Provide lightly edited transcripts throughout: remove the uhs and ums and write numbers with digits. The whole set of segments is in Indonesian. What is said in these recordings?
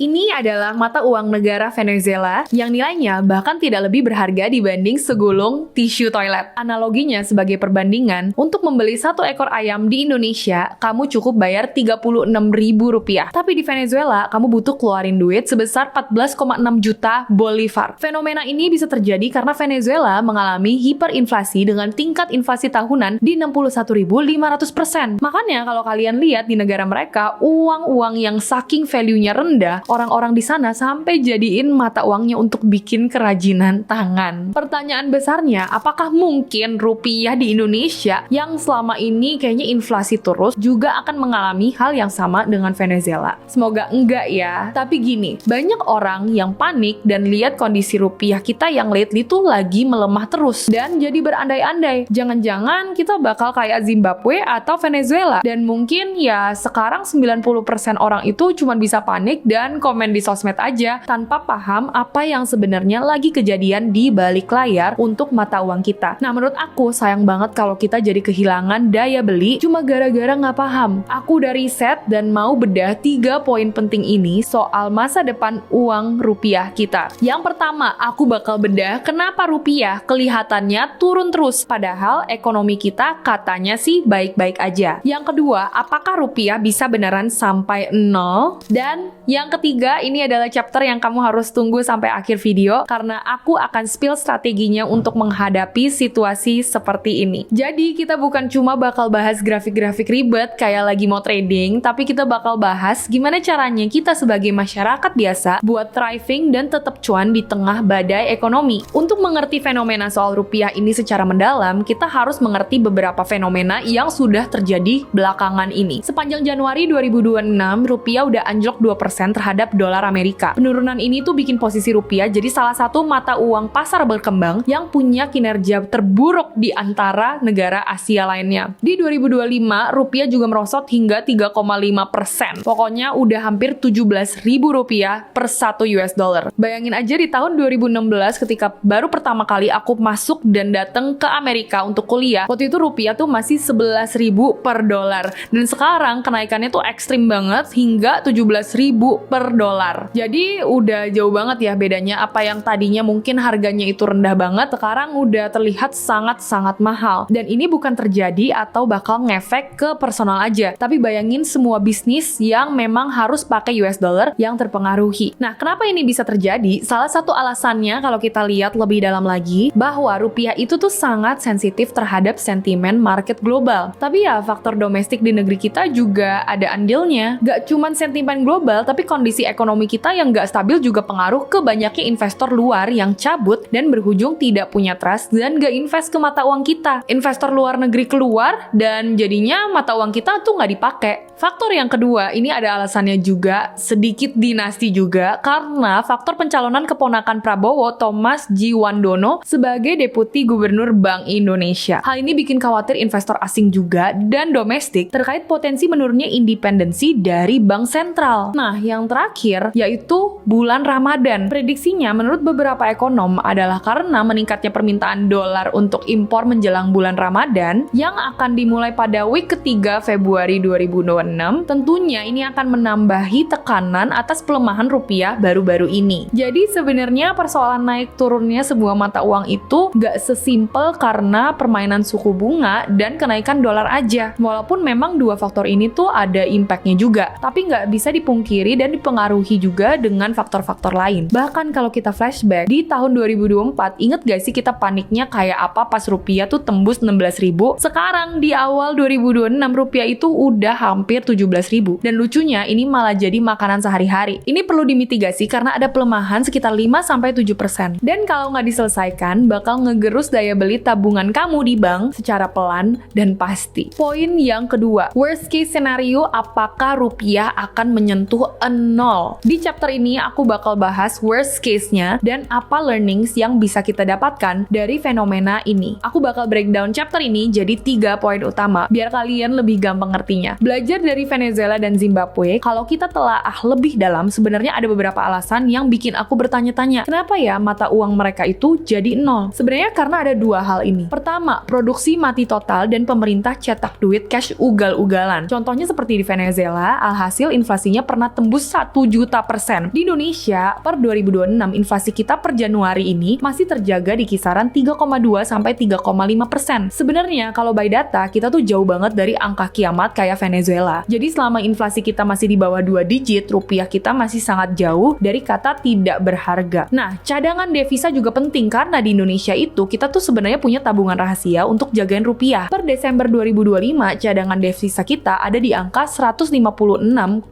Ini adalah mata uang negara Venezuela yang nilainya bahkan tidak lebih berharga dibanding segulung tisu toilet. Analoginya sebagai perbandingan, untuk membeli satu ekor ayam di Indonesia, kamu cukup bayar Rp36.000. Tapi di Venezuela, kamu butuh keluarin duit sebesar 14,6 juta bolivar. Fenomena ini bisa terjadi karena Venezuela mengalami hiperinflasi dengan tingkat inflasi tahunan di 61.500%. Makanya kalau kalian lihat di negara mereka, uang-uang yang saking value-nya rendah, orang-orang di sana sampai jadiin mata uangnya untuk bikin kerajinan tangan. Pertanyaan besarnya, apakah mungkin rupiah di Indonesia yang selama ini kayaknya inflasi terus juga akan mengalami hal yang sama dengan Venezuela? Semoga enggak ya. Tapi gini, banyak orang yang panik dan lihat kondisi rupiah kita yang lately tuh lagi melemah terus dan jadi berandai-andai. Jangan-jangan kita bakal kayak Zimbabwe atau Venezuela. Dan mungkin ya sekarang 90% orang itu cuma bisa panik dan komen di sosmed aja tanpa paham apa yang sebenarnya lagi kejadian di balik layar untuk mata uang kita. Nah, menurut aku sayang banget kalau kita jadi kehilangan daya beli cuma gara-gara nggak paham. Aku udah riset dan mau bedah 3 poin penting ini soal masa depan uang rupiah kita. Yang pertama, aku bakal bedah kenapa rupiah kelihatannya turun terus padahal ekonomi kita katanya sih baik-baik aja. Yang kedua, apakah rupiah bisa beneran sampai nol? Dan yang ketiga, ini adalah chapter yang kamu harus tunggu sampai akhir video karena aku akan spill strateginya untuk menghadapi situasi seperti ini. Jadi kita bukan cuma bakal bahas grafik-grafik ribet kayak lagi mau trading, tapi kita bakal bahas gimana caranya kita sebagai masyarakat biasa buat thriving dan tetap cuan di tengah badai ekonomi. Untuk mengerti fenomena soal rupiah ini secara mendalam, kita harus mengerti beberapa fenomena yang sudah terjadi belakangan ini. Sepanjang Januari 2026, rupiah udah anjlok 2% terhadap dolar Amerika. Penurunan ini tuh bikin posisi rupiah jadi salah satu mata uang pasar berkembang yang punya kinerja terburuk di antara negara Asia lainnya. Di 2025, rupiah juga merosot hingga 3,5%. Pokoknya udah hampir Rp17.000 per 1 US dollar. Bayangin aja di tahun 2016 ketika baru pertama kali aku masuk dan datang ke Amerika untuk kuliah, waktu itu rupiah tuh masih 11.000 per dolar. Dan sekarang kenaikannya tuh ekstrim banget hingga 17.000 per dolar. Jadi udah jauh banget ya bedanya. Apa yang tadinya mungkin harganya itu rendah banget, sekarang udah terlihat sangat-sangat mahal. Dan ini bukan terjadi atau bakal ngefek ke personal aja, tapi bayangin semua bisnis yang memang harus pakai US dollar yang terpengaruhi. Nah, kenapa ini bisa terjadi? Salah satu alasannya kalau kita lihat lebih dalam lagi, bahwa rupiah itu tuh sangat sensitif terhadap sentimen market global. Tapi ya faktor domestik di negeri kita juga ada andilnya. Gak cuman sentimen global, tapi kondisi ekonomi kita yang gak stabil juga pengaruh ke banyaknya investor luar yang cabut dan berujung tidak punya trust dan gak invest ke mata uang kita. Investor luar negeri keluar dan jadinya mata uang kita tuh gak dipakai. Faktor yang kedua, ini ada alasannya juga, sedikit dinasti juga, karena faktor pencalonan keponakan Prabowo, Thomas Djiwandono, sebagai Deputi Gubernur Bank Indonesia. Hal ini bikin khawatir investor asing juga dan domestik terkait potensi menurunnya independensi dari bank sentral. Nah, yang terakhir yaitu bulan Ramadan. Prediksinya menurut beberapa ekonom adalah karena meningkatnya permintaan dolar untuk impor menjelang bulan Ramadan yang akan dimulai pada week ketiga Februari 2026. Tentunya ini akan menambahi tekanan atas pelemahan rupiah baru-baru ini. Jadi sebenarnya persoalan naik turunnya sebuah mata uang itu gak sesimpel karena permainan suku bunga dan kenaikan dolar aja. Walaupun memang dua faktor ini tuh ada impactnya juga, tapi gak bisa dipungkiri dan dipengaruhi juga dengan faktor-faktor lain. Bahkan kalau kita flashback di tahun 2024, inget gak sih kita paniknya kayak apa pas rupiah tuh tembus 16.000? Sekarang di awal 2026 rupiah itu udah hampir 17.000. Dan lucunya ini malah jadi makanan sehari-hari. Ini perlu dimitigasi karena ada pelemahan sekitar 5-7%. Dan kalau nggak diselesaikan, bakal ngegerus daya beli tabungan kamu di bank secara pelan dan pasti. Poin yang kedua, worst case scenario, apakah rupiah akan menyentuh 0? Di chapter ini aku bakal bahas worst case-nya dan apa learnings yang bisa kita dapatkan dari fenomena ini. Aku bakal breakdown chapter ini jadi 3 poin utama, biar kalian lebih gampang ngertinya. Belajar dari Venezuela dan Zimbabwe, kalau kita telaah lebih dalam, sebenarnya ada beberapa alasan yang bikin aku bertanya-tanya, kenapa ya mata uang mereka itu jadi nol? Sebenarnya karena ada dua hal ini. Pertama, produksi mati total dan pemerintah cetak duit cash ugal-ugalan. Contohnya seperti di Venezuela, alhasil inflasinya pernah tembus 1 1 juta%. Di Indonesia, per 2026, inflasi kita per Januari ini masih terjaga di kisaran 3,2 sampai 3,5%. Sebenarnya, kalau by data, kita tuh jauh banget dari angka kiamat kayak Venezuela. Jadi selama inflasi kita masih di bawah 2 digit, rupiah kita masih sangat jauh dari kata tidak berharga. Nah, cadangan devisa juga penting karena di Indonesia itu kita tuh sebenarnya punya tabungan rahasia untuk jagain rupiah. Per Desember 2025, cadangan devisa kita ada di angka 156,6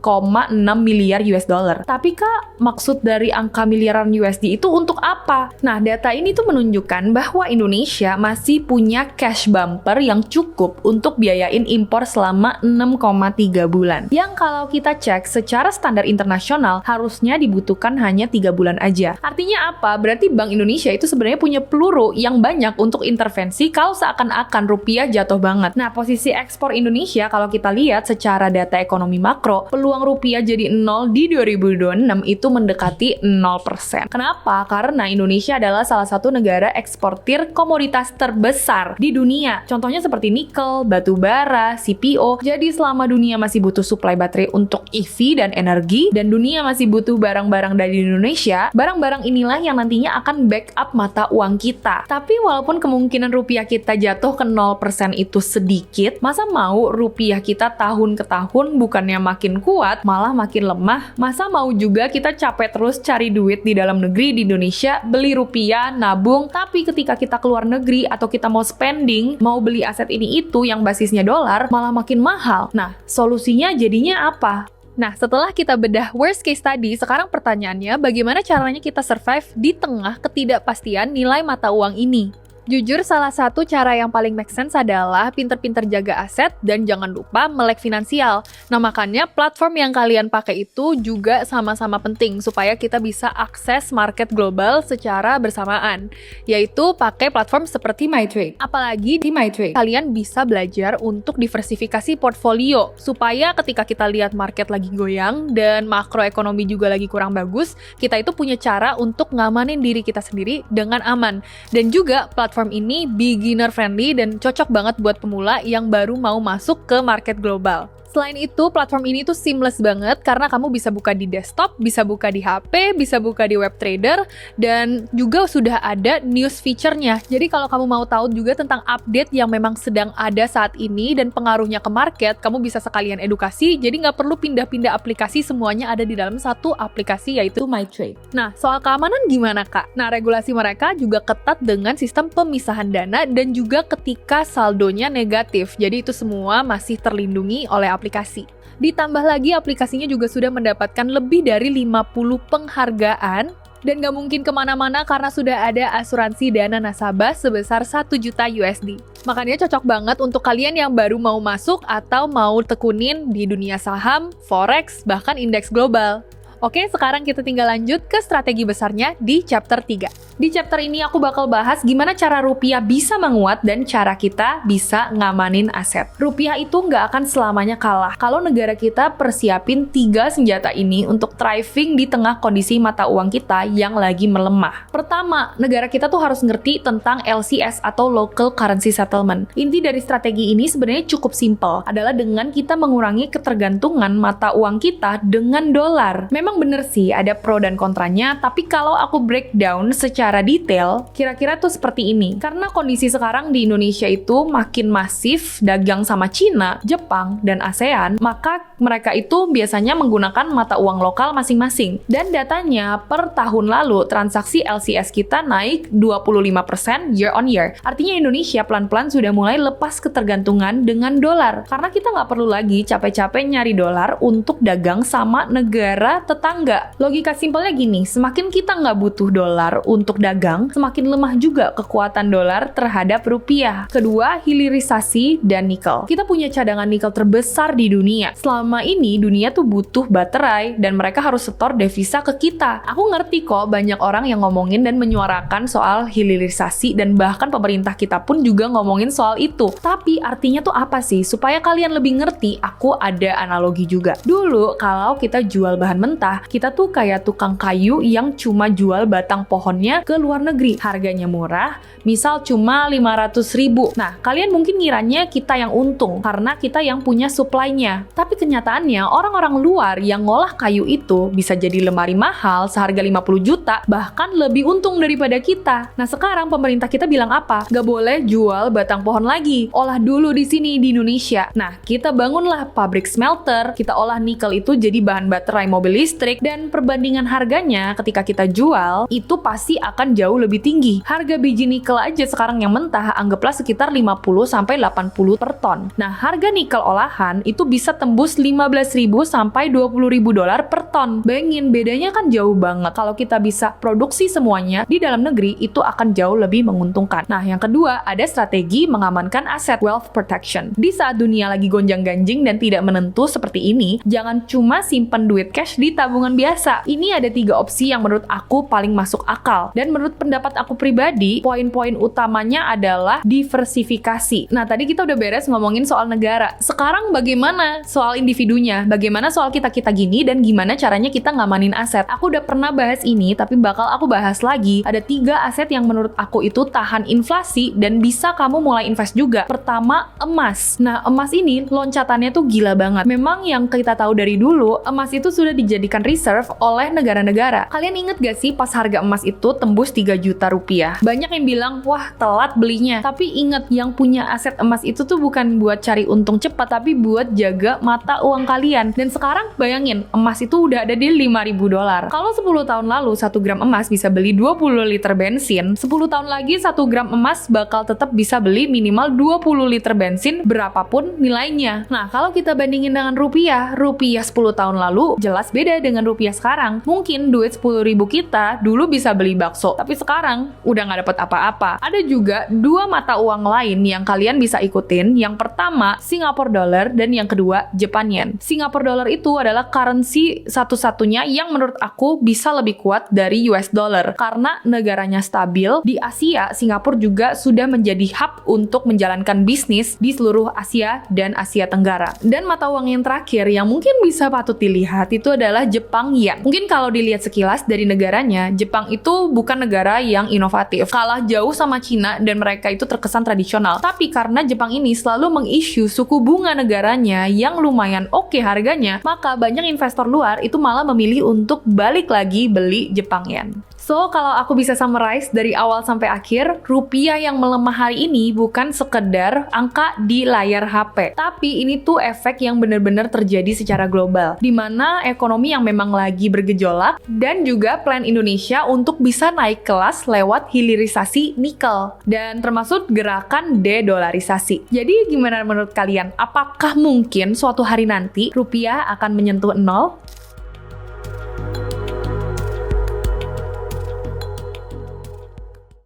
miliar US dollar. Tapi Kak, maksud dari angka miliaran USD itu untuk apa? Nah, data ini tuh menunjukkan bahwa Indonesia masih punya cash bumper yang cukup untuk biayain impor selama 6,3 bulan. Yang kalau kita cek secara standar internasional harusnya dibutuhkan hanya 3 bulan aja. Artinya apa? Berarti Bank Indonesia itu sebenarnya punya peluru yang banyak untuk intervensi kalau seakan-akan rupiah jatuh banget. Nah, posisi ekspor Indonesia kalau kita lihat secara data ekonomi makro, peluang rupiah jadi 0 di 2026 itu mendekati 0%. Kenapa? Karena Indonesia adalah salah satu negara eksportir komoditas terbesar di dunia. Contohnya seperti nikel, batu bara, CPO. Jadi selama dunia masih butuh suplai baterai untuk EV dan energi, dan dunia masih butuh barang-barang dari Indonesia, barang-barang inilah yang nantinya akan backup mata uang kita. Tapi walaupun kemungkinan rupiah kita jatuh ke 0% itu sedikit, masa mau rupiah kita tahun ke tahun bukannya makin kuat, malah makin lemah? Masa mau juga kita capek terus cari duit di dalam negeri di Indonesia, beli rupiah, nabung, tapi ketika kita keluar negeri atau kita mau spending, mau beli aset ini itu yang basisnya dolar, malah makin mahal. Nah, solusinya jadinya apa? Nah, setelah kita bedah worst case tadi, sekarang pertanyaannya bagaimana caranya kita survive di tengah ketidakpastian nilai mata uang ini? Jujur, salah satu cara yang paling make sense adalah pinter-pinter jaga aset dan jangan lupa melek finansial. Nah, makanya platform yang kalian pakai itu juga sama-sama penting supaya kita bisa akses market global secara bersamaan, yaitu pakai platform seperti MyTrade. Apalagi di MyTrade, kalian bisa belajar untuk diversifikasi portfolio supaya ketika kita lihat market lagi goyang dan makroekonomi juga lagi kurang bagus, kita itu punya cara untuk ngamanin diri kita sendiri dengan aman. Dan juga platform ini beginner friendly dan cocok banget buat pemula yang baru mau masuk ke market global. Selain itu, platform ini tuh seamless banget karena kamu bisa buka di desktop, bisa buka di HP, bisa buka di web trader, dan juga sudah ada news feature-nya. Jadi kalau kamu mau tahu juga tentang update yang memang sedang ada saat ini dan pengaruhnya ke market, kamu bisa sekalian edukasi, jadi nggak perlu pindah-pindah aplikasi, semuanya ada di dalam satu aplikasi yaitu MyTrade. Nah, soal keamanan gimana Kak? Nah, regulasi mereka juga ketat dengan sistem pemisahan dana dan juga ketika saldonya negatif. Jadi itu semua masih terlindungi oleh aplikasi. Ditambah lagi aplikasinya juga sudah mendapatkan lebih dari 50 penghargaan dan gak mungkin kemana-mana karena sudah ada asuransi dana nasabah sebesar 1 juta USD. Makanya cocok banget untuk kalian yang baru mau masuk atau mau tekunin di dunia saham, forex, bahkan indeks global. Oke, sekarang kita tinggal lanjut ke strategi besarnya di chapter 3. Di chapter ini aku bakal bahas gimana cara rupiah bisa menguat dan cara kita bisa ngamanin aset. Rupiah itu nggak akan selamanya kalah kalau negara kita persiapin 3 senjata ini untuk thriving di tengah kondisi mata uang kita yang lagi melemah. Pertama, negara kita tuh harus ngerti tentang LCS atau Local Currency Settlement. Inti dari strategi ini sebenarnya cukup simpel, adalah dengan kita mengurangi ketergantungan mata uang kita dengan dolar. Memang bener sih ada pro dan kontranya, tapi kalau aku breakdown secara detail, kira-kira tuh seperti ini. Karena kondisi sekarang di Indonesia itu makin masif dagang sama Cina, Jepang, dan ASEAN, maka mereka itu biasanya menggunakan mata uang lokal masing-masing. Dan datanya per tahun lalu, transaksi LCS kita naik 25% year on year. Artinya Indonesia pelan-pelan sudah mulai lepas ketergantungan dengan dolar. Karena kita nggak perlu lagi capek-capek nyari dolar untuk dagang sama negara tetangga. Logika simpelnya gini, semakin kita nggak butuh dolar untuk dagang, semakin lemah juga kekuatan dolar terhadap rupiah. Kedua, hilirisasi dan nikel. Kita punya cadangan nikel terbesar di dunia. Selama ini, dunia tuh butuh baterai dan mereka harus setor devisa ke kita. Aku ngerti kok banyak orang yang ngomongin dan menyuarakan soal hilirisasi dan bahkan pemerintah kita pun juga ngomongin soal itu. Tapi artinya tuh apa sih? Supaya kalian lebih ngerti, aku ada analogi juga. Dulu, kalau kita jual bahan mentah, pemerintah, kita tuh kayak tukang kayu yang cuma jual batang pohonnya ke luar negeri. Harganya murah, misal cuma 500.000. Nah, kalian mungkin ngiranya kita yang untung karena kita yang punya supply-nya. Tapi kenyataannya orang-orang luar yang ngolah kayu itu bisa jadi lemari mahal seharga 50 juta, bahkan lebih untung daripada kita. Nah, sekarang pemerintah kita bilang apa? Gak boleh jual batang pohon lagi. Olah dulu di sini di Indonesia. Nah, kita bangunlah pabrik smelter, kita olah nikel itu jadi bahan baterai mobil listrik, dan perbandingan harganya ketika kita jual itu pasti akan jauh lebih tinggi. Harga biji nikel aja sekarang yang mentah anggaplah sekitar 50-80 per ton. Nah, harga nikel olahan itu bisa tembus 15.000 sampai 20.000 dolar per ton. Bayangin, bedanya kan jauh banget. Kalau kita bisa produksi semuanya di dalam negeri, itu akan jauh lebih menguntungkan. Nah, yang kedua, ada strategi mengamankan aset, wealth protection. Di saat dunia lagi gonjang-ganjing dan tidak menentu seperti ini, jangan cuma simpen duit cash di tabungan biasa. Ini ada 3 opsi yang menurut aku paling masuk akal. Dan menurut pendapat aku pribadi, poin-poin utamanya adalah diversifikasi. Nah, tadi kita udah beres ngomongin soal negara. Sekarang bagaimana soal individunya? Bagaimana soal kita-kita gini dan gimana caranya kita ngamanin aset? Aku udah pernah bahas ini, tapi bakal aku bahas lagi. Ada 3 aset yang menurut aku itu tahan inflasi dan bisa kamu mulai invest juga. Pertama, emas. Nah, emas ini loncatannya tuh gila banget. Memang yang kita tahu dari dulu, emas itu sudah dijadikan reserve oleh negara-negara. Kalian inget gak sih pas harga emas itu tembus 3 juta rupiah? Banyak yang bilang, wah telat belinya. Tapi inget, yang punya aset emas itu tuh bukan buat cari untung cepat, tapi buat jaga mata uang kalian. Dan sekarang bayangin, emas itu udah ada di 5.000 dolar. Kalau 10 tahun lalu 1 gram emas bisa beli 20 liter bensin, 10 tahun lagi 1 gram emas bakal tetap bisa beli minimal 20 liter bensin berapapun nilainya. Nah, kalau kita bandingin dengan rupiah 10 tahun lalu jelas beda dengan rupiah sekarang. Mungkin duit 10.000 kita dulu bisa beli bakso, tapi sekarang udah nggak dapet apa-apa. Ada juga 2 mata uang lain yang kalian bisa ikutin. Yang pertama, Singapore dollar, dan yang kedua, Japan yen. Singapore dollar itu adalah currency satu-satunya yang menurut aku bisa lebih kuat dari US dollar. Karena negaranya stabil, di Asia, Singapura juga sudah menjadi hub untuk menjalankan bisnis di seluruh Asia dan Asia Tenggara. Dan mata uang yang terakhir yang mungkin bisa patut dilihat itu adalah Jepang yen. Mungkin kalau dilihat sekilas dari negaranya, Jepang itu bukan negara yang inovatif. Kalah jauh sama Cina dan mereka itu terkesan tradisional. Tapi karena Jepang ini selalu meng-issue suku bunga negaranya yang lumayan oke harganya, maka banyak investor luar itu malah memilih untuk balik lagi beli Jepang yen. So, kalau aku bisa summarize dari awal sampai akhir, rupiah yang melemah hari ini bukan sekedar angka di layar HP. Tapi ini tuh efek yang benar-benar terjadi secara global, di mana ekonomi yang memang lagi bergejolak, dan juga plan Indonesia untuk bisa naik kelas lewat hilirisasi nikel, dan termasuk gerakan de-dolarisasi. Jadi, gimana menurut kalian? Apakah mungkin suatu hari nanti rupiah akan menyentuh 0?